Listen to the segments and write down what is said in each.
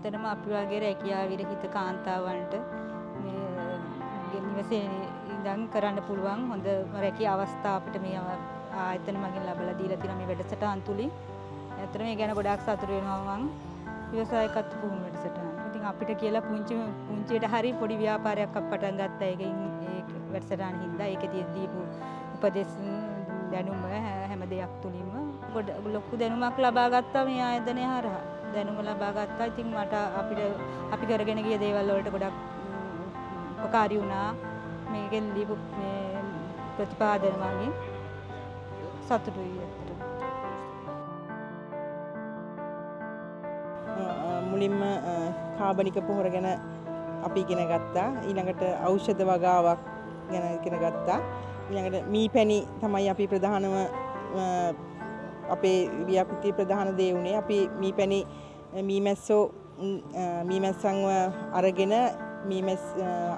ඇත්තටම අපි වගේ රැකියාව විරහිත කාන්තාවන්ට මේ නිවසේ ඉඳන් කරන්න පුළුවන් හොඳ රැකියා අවස්ථා අපිට මේ ආයතන මගින් ලැබලා දීලා තියෙන මේ වැඩසටහන් තුලින් ඇත්තටම මේ ගැන ගොඩාක් සතුටු වෙනවා මම ව්‍යවසායකත්ව පුහුණු වැඩසටහන. ඉතින් අපිට කියලා පුංචියට හරි පොඩි ව්‍යාපාරයක් අප පටන් ගත්තා. ඒකෙන් ඒ වැඩසටහන හින්දා ඒකේ දීපු උපදෙස් දැනුම හැම දෙයක් තුලින්ම ලොකු දැනුමක් ලබා ගත්තා මේ ආයතනය හරහා. දැනුම ලබා ගත්තා. ඉතින් මට අපි කරගෙන ගිය දේවල් වලට ගොඩක් උපකාරී වුණා. මේකෙන් දීපු මේ ප්‍රතිපාදන වගේ සතුටුයි ඇත්තට. මුලින්ම කාබනික පොහොර ගැන අපි ඉගෙන ගත්තා. ඊළඟට ඖෂධ වගාවක් ගැන ඉගෙන ගත්තා. ඊළඟට මීපැණි තමයි අපි ප්‍රධානම අපේ ව්‍යාපෘතියේ ප්‍රධාන දේ උනේ. අපි මීමැස්සන්ව අරගෙන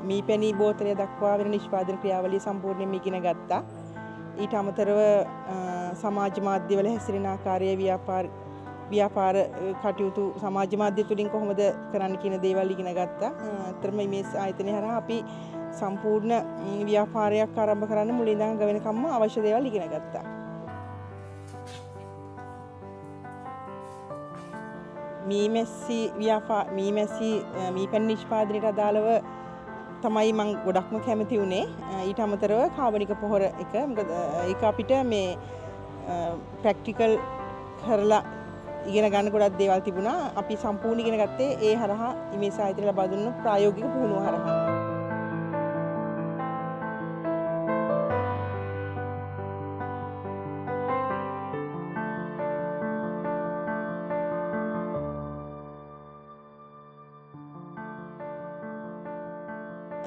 මීපැණි බෝතලය දක්වා වෙන නිෂ්පාදන ක්‍රියාවලිය සම්පූර්ණයෙන්ම ඉගෙන ගත්තා. ඊට අමතරව සමාජ මාධ්‍යවල හැසිරෙන ආකාරය ව්‍යාපාර කටයුතු සමාජ මාධ්‍ය තුලින් කොහොමද කරන්න කියන දේවල් ඉගෙන ගත්තා. අතරම මේ ආයතනය හරහා අපි සම්පූර්ණ ව්‍යාපාරයක් ආරම්භ කරන්න මුලින් ඉඳන් ගවෙනකම්ම අවශ්‍ය දේවල් ඉගෙන ගත්තා. මීපැණි නිෂ්පාදනයට අදාළව තමයි මම ගොඩක්ම කැමති වුණේ. ඊට අමතරව කාබනික පොහොර එක මොකද ඒක අපිට මේ ප්‍රැක්ටිකල් කරලා ඉගෙන ගන්න ගොඩක් දේවල් තිබුණා. අපි සම්පූර්ණ ඉගෙන ගත්තේ ඒ හරහා ඉමේජ් ආයතනය ලබා දුන්නු ප්‍රායෝගික පුහුණුව හරහා.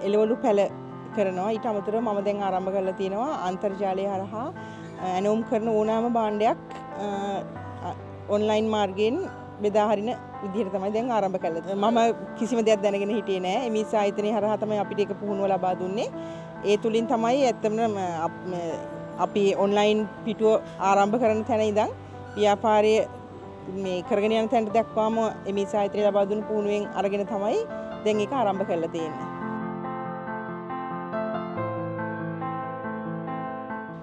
එළවලු පැල කරනවා. ඊට අමතරව මම දැන් ආරම්භ කරලා තියෙනවා අන්තර්ජාලය හරහා ඇනෝම් කරන ඕනෑම භාණ්ඩයක් ඔන්ලයින් මාර්ගයෙන් බෙදා හරින විදිහට තමයි දැන් ආරම්භ කළේ. මම කිසිම දෙයක් දැනගෙන හිටියේ නෑ. එමිස් ආයතනය හරහා තමයි අපිට ඒක පුහුණුව ලබා දුන්නේ. ඒ තුලින් තමයි ඇත්තම අපි ඔන්ලයින් පිටුව ආරම්භ කරන තැන ඉඳන් ව්‍යාපාරයේ මේ කරගෙන යන තැනට දක්වාම එමිස් ආයතනය ලබා දුන්න පුහුණුවෙන් අරගෙන තමයි දැන් ඒක ආරම්භ කරලා තියෙන්නේ.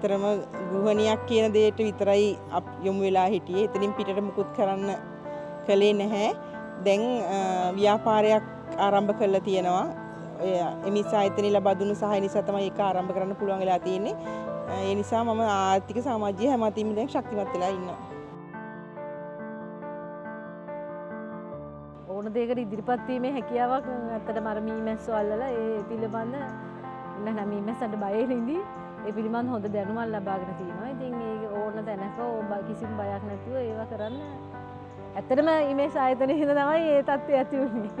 තරම ගෘහණියක් කියන දෙයට විතරයි යොමු වෙලා හිටියේ. එතනින් පිටට මුකුත් කරන්න කළේ නැහැ. දැන් ව්‍යාපාරයක් ආරම්භ කරලා තියෙනවා. එමිස් ආයතනය ලබා දුන්නු සහාය නිසා තමයි ඒක ආරම්භ කරන්න පුළුවන් වෙලා තියෙන්නේ. ඒ නිසා මම ආර්ථික සමාජීය හැම අතින්ම දැන් ශක්තිමත් වෙලා ඉන්නවා. ඕන දෙයකට ඉදිරිපත් වීමේ හැකියාවක් ඇත්තටම අර මීමැස්සෝ අල්ලලා ඒ පිළිබඳ නැත්නම් මීමැස්සන්ට බය වෙන්නේ ඒ පිළිබඳ හොඳ දැනුමක් ලබාගෙන තියෙනවා. ඉතින් ඒක ඕන තැනක කිසිම බයක් නැතුව ඒවා කරන්න ඇත්තටම ඉමේජ් ආයතනයේ හින්දා තමයි මේ තත්ත්වය ඇති වුනේ.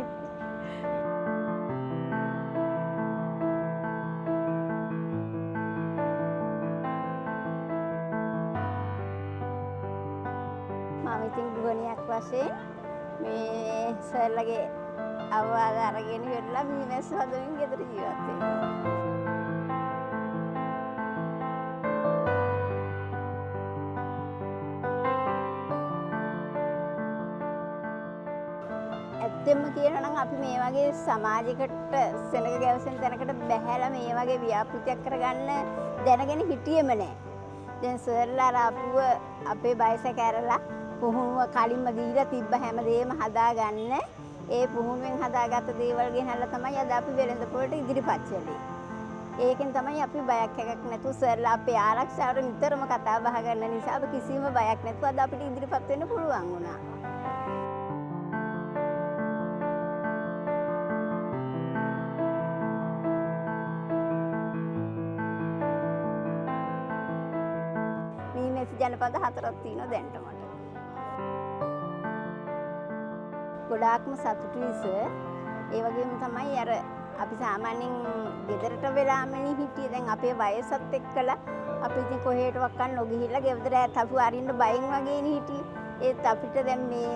මම ඉතින් ගෘහණියක් වශයෙන් මේ සර්ලගේ අවවාද අරගෙන ඉවරලා මීමැස්ස හදමින් ගෙදර ජීවත් වෙනවා. ඇත්තම කියනවා නම් අපි මේ වගේ සමාජයකට සෙනග ගැවසෙන තැනකට බැහැලා මේ වගේ ව්‍යාපෘතියක් කරගන්න දැනගෙන හිටියෙම නෑ. දැන් සර්ලා ආපුව අපේ බයස කැරලා පුහුණුව කලින්ම දීලා තිබ්බ හැමදේම හදාගන්න ඒ පුහුණුවෙන් හදාගත්ත දේවල් ගෙනල්ලා තමයි අද අපි වෙළඳ පොළට ඉදිරිපත් කළේ. ඒකෙන් තමයි අපි බයක් එකක් නැතුව සර්ලා අපේ ආරක්ෂාවට නිතරම කතා බහ කරන නිසා අපි කිසිම බයක් නැතුව අද අපිට ඉදිරිපත් වෙන්න පුළුවන් වුණා. ජනපද 4ක් තියෙනවා දැන්ට මට. ගොඩාක්ම සතුටුයි සර්. ඒ වගේම තමයි අර අපි සාමාන්‍යයෙන් ගෙදරට වෙලාමනේ හිටියේ. දැන් අපේ වයසත් එක්කලා අපි ඉතින් කොහෙටවත් නොගිහිල්ලා ගෙදර ඇතපු අරින්න බයෙන් වගේනේ හිටියේ. ඒත් අපිට දැන් මේ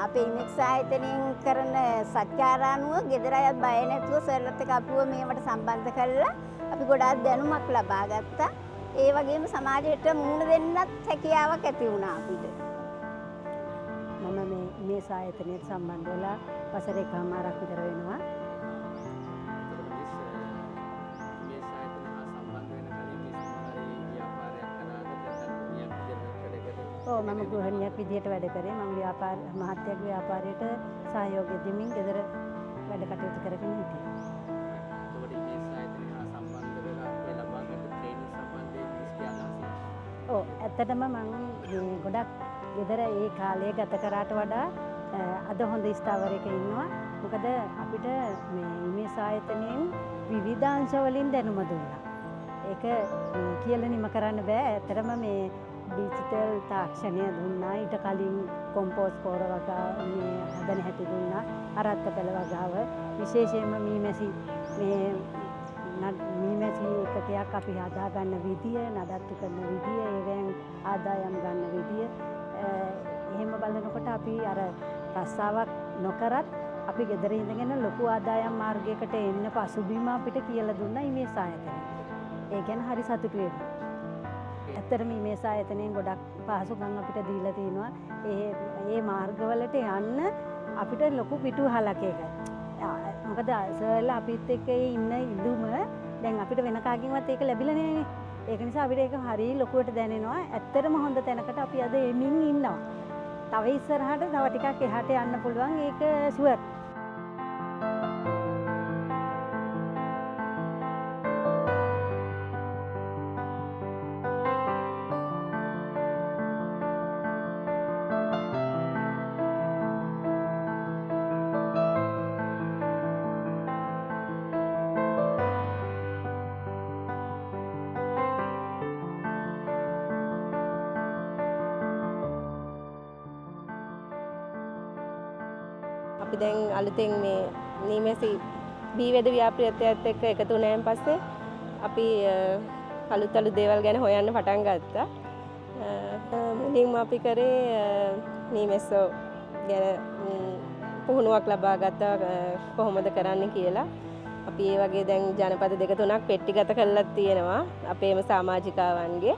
අපේ ඉමේජ් ආයතනයෙන් කරන සත්‍යාරානුව ගෙදර අයත් බය නැතුව සර්ලත් එක්ක අපිව මේවට සම්බන්ධ කරලා අපි ගොඩාක් දැනුමක් ලබා ගත්තා. ඒ වගේම සමාජයට මුහුණ දෙන්නත් හැකියාවක් ඇති වුණා අපිට. මම මම මේ ආයතනයට සම්බන්ධ වෙලා වසර එකමාරක් විතර වෙනවා. ඔව් මම ගෘහණියක් විදියට වැඩ කරේ. මම ව්‍යාපාර මහත්යගේ ව්‍යාපාරයට සහයෝගය දෙමින් ගෙදර වැඩ කටයුතු කරගෙන හිටියා. ඔව් ඇත්තටම මම ගොඩක් ගෙදර ඒ කාලය ගත කරාට වඩා අද හොඳ ස්ථාවරයක ඉන්නවා. මොකද අපිට මේ ආයතනයෙන් විවිධාංශ වලින් දැනුම දුන්නා. ඒක කියලා නිම කරන්න බෑ. ඇත්තටම මේ ඩිජිටල් තාක්ෂණය දුන්නා. ඊට කලින් කොම්පෝස් පොර වගාව මේ හදන හැටි දුන්නා. අරත්ත පෙළ වගාව විශේෂයෙන්ම මීමැසි මීමැසි එකකයක් අපි හදා ගන්න විදිය, නඩත්තු කරන විදිය, ඒවෙන් ආදායම් ගන්න විදිය එහෙම බලනකොට අපි අර රස්සාවක් නොකරත් අපි ගෙදර ඉඳගෙන ලොකු ආදායම් මාර්ගයකට එන්න පසුබිම අපිට කියලා දුන්නා මේ ආයතනය. ඒ ගැන හරි සතුටු වෙනවා. ඇත්තටම මේ ආයතනයෙන් ගොඩක් පහසුකම් අපිට දීලා තිනවා. ඒ මාර්ගවලට යන්න අපිට ලොකු පිටුහලක් ඒක. මොකද සර්ලා අපිත් එක්ක ඉන්න ඉදුම දැන් අපිට වෙන කාගෙන්වත් ඒක ලැබිලා නෑනේ. ඒක නිසා අපිට ඒක හරි ලොකුවට දැනෙනවා. ඇත්තටම හොඳ තැනකට අපි අද එමින් ඉන්නවා. තව ඉස්සරහට තව ටිකක් එහාට යන්න පුළුවන්. ඒක ෂුවර්. අපි දැන් අලුතෙන් මේ නීමැසි බීවැද ව්‍යාපෘතියත් එක්ක එකතු වුණාන් පස්සේ අපි අලුත් දේවල් ගැන හොයන්න පටන් ගත්තා. මුලින්ම අපි කරේ නීමැස්සෝ ගැන පුහුණුවක් ලබා ගත්තා කොහොමද කරන්න කියලා. අපි ඒ වගේ දැන් ජනපද 2-3ක් පෙට්ටිගත කරලා තියෙනවා අපේම සමාජිකාවන්ගේ.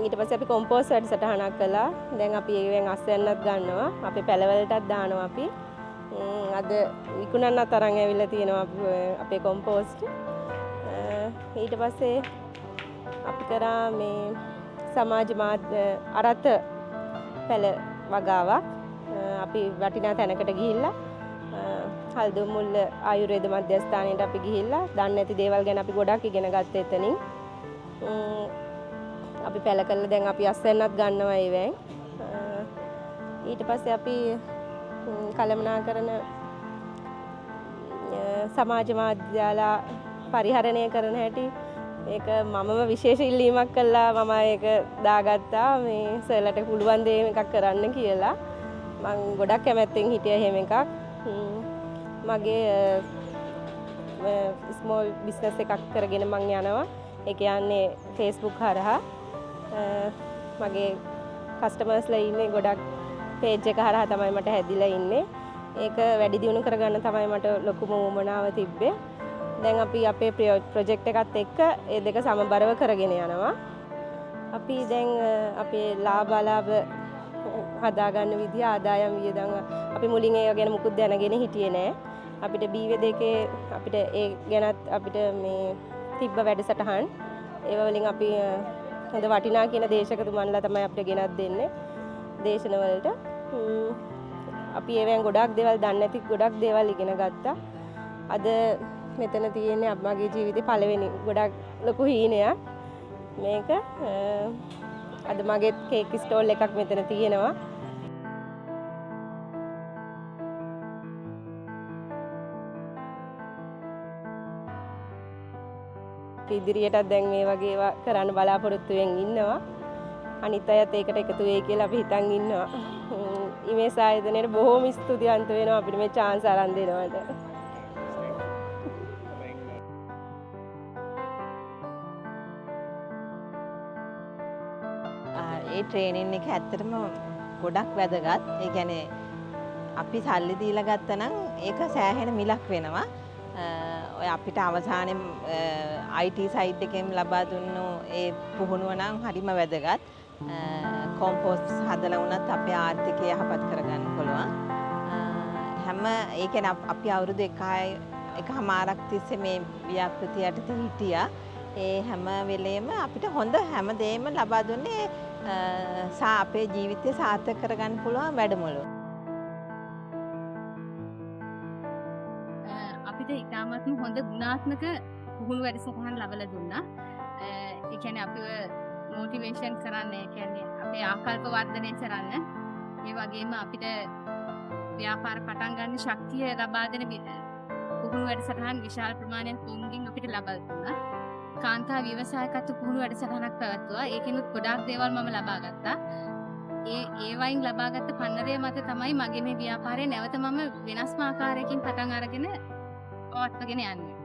ඊට පස්සේ අපි කොම්පෝස් වැඩසටහනක් කළා. දැන් අපි ඒවෙන් අස්වැන්නත් ගන්නවා. අපේ පැලවලටත් දානවා අපි. අද විකුණන්න තරම් ඇවිල්ලා තියෙනවා අපේ කොම්පෝස්ට්. ඊට පස්සේ අපි කරා මේ සමාජ මාධ්‍ය අරත පැල වගාවක්. අපි වටිනා තැනකට ගිහිල්ලා හල්දුමුල්ල ආයුර්වේද මධ්‍යස්ථානයට අපි ගිහිල්ලා දන්නේ නැති දේවල් ගැන අපි ගොඩක් ඉගෙන ගත්තා එතනින්. අපි පැල කළා දැන් අපි අස්වැන්නත් ගන්නවා ඒවෙන්. ඊට පස්සේ අපි කළමනාකරන සමාජ මාධ්‍යාලා පරිහරණය කරන හැටි ඒක මමම විශේෂ ඉල්ලීමක් කළා. මම ඒක දාගත්තා මේ සර්ලට පුළුවන් දේ එකක් කරන්න කියලා. මම ගොඩක් කැමැත්තෙන් හිටියා එහෙම එකක්. මගේ ස්මෝල් බිස්නස් එකක් කරගෙන මම යනවා. ඒ කියන්නේ Facebook හරහා මගේ කස්ටමර්ස්ලා ඉන්නේ ගොඩක් පේජ් එක හරහා තමයි මට හැදිලා ඉන්නේ. ඒක වැඩි දියුණු කරගන්න තමයි මට ලොකුම උවමනාව තිබ්බේ. දැන් අපි අපේ ප්‍රොජෙක්ට් එකත් එක්ක ඒ දෙක සමබරව කරගෙන යනවා. අපි දැන් අපේ ලාභ අලාභ හදාගන්න විදිහ ආදායම් වියදම් අපි මුලින් ඒ ගැන මුකුත් දැනගෙන හිටියේ නෑ. අපිට B2 අපිට ඒ ගැනත් අපිට මේ තිබ්බ වැඩසටහන් ඒව වලින් අපි හොඳ වටිනා කියන දේශකතුමන්ලා තමයි අපිට ගෙනත් දෙන්නේ දේශනවලට. අපි ඒවෙන් ගොඩක් දේවල් දන්නේ නැති ගොඩක් දේවල් ඉගෙන ගත්තා. අද මෙතන තියෙන්නේ මගේ ජීවිතේ පළවෙනි ගොඩක් ලොකු හීනයක් මේක. අද මගේ කේක් ස්ටෝල් එකක් මෙතන තියෙනවා. ඉදිරියටත් දැන් මේ වගේ ඒවා කරන්න බලාපොරොත්තු වෙමින් ඉන්නවා. අනිත් අයත් ඒකට එකතු වෙයි කියලා අපි හිතන් ඉන්නවා. මේ ආයතනයට බොහොම ස්තුතිවන්ත වෙනවා අපිට මේ chance අරන් දෙනවට. ඒ ට්‍රේනින් එක ඇත්තටම ගොඩක් වැදගත්. ඒ කියන්නේ අපි සල්ලි දීලා ගත්තා නම් ඒක සෑහෙන මිලක් වෙනවා. ඔය අපිට අවසානයේ IT සයිට් එකෙන් ලබා දුන්නු ඒ පුහුණුව නම් හරිම වැදගත්. කොම්පෝස්ට් හදලා වුණත් අපේ ආර්ථිකය යහපත් කරගන්න පුළුවන්. හැම ඒ කියන්නේ අපි අවුරුදු 1.5 තිස්සේ මේ ව්‍යාපෘතිය යටතේ හිටියා. ඒ හැම වෙලේම අපිට හොඳ හැමදේම ලබා දුන්නේ අපේ ජීවිතය සාර්ථක කරගන්න පුළුවන් වැඩමුළු. අපිට ඉතාමත්ම හොඳ ගුණාත්මක පුහුණු වැඩසටහන් ලබලා දුන්නා. ඒ කියන්නේ අපිව මොටිවේෂන් කරන්න, ඒ කියන්නේ අපේ ආකල්ප වර්ධනය කරන්න, ඒ වගේම අපිට ව්‍යාපාර පටන් ගන්න ශක්තිය ලබා දෙන පුහුණු වැඩසටහන් විශාල ප්‍රමාණයක් වුන්ගෙන් අපිට ලබා දුන්නා. කාන්තා ව්‍යවසායකත්ව පුහුණු වැඩසටහනක් පැවැත්වුවා. ඒකෙනුත් ගොඩාක් දේවල් මම ලබා ගත්තා. ඒ වයින් ලබාගත්ත පන්නරය මත තමයි මගේ මේ ව්‍යාපාරය නැවත මම වෙනස්ම ආකාරයකින් පටන් අරගෙන පවත්වාගෙන යන්නේ.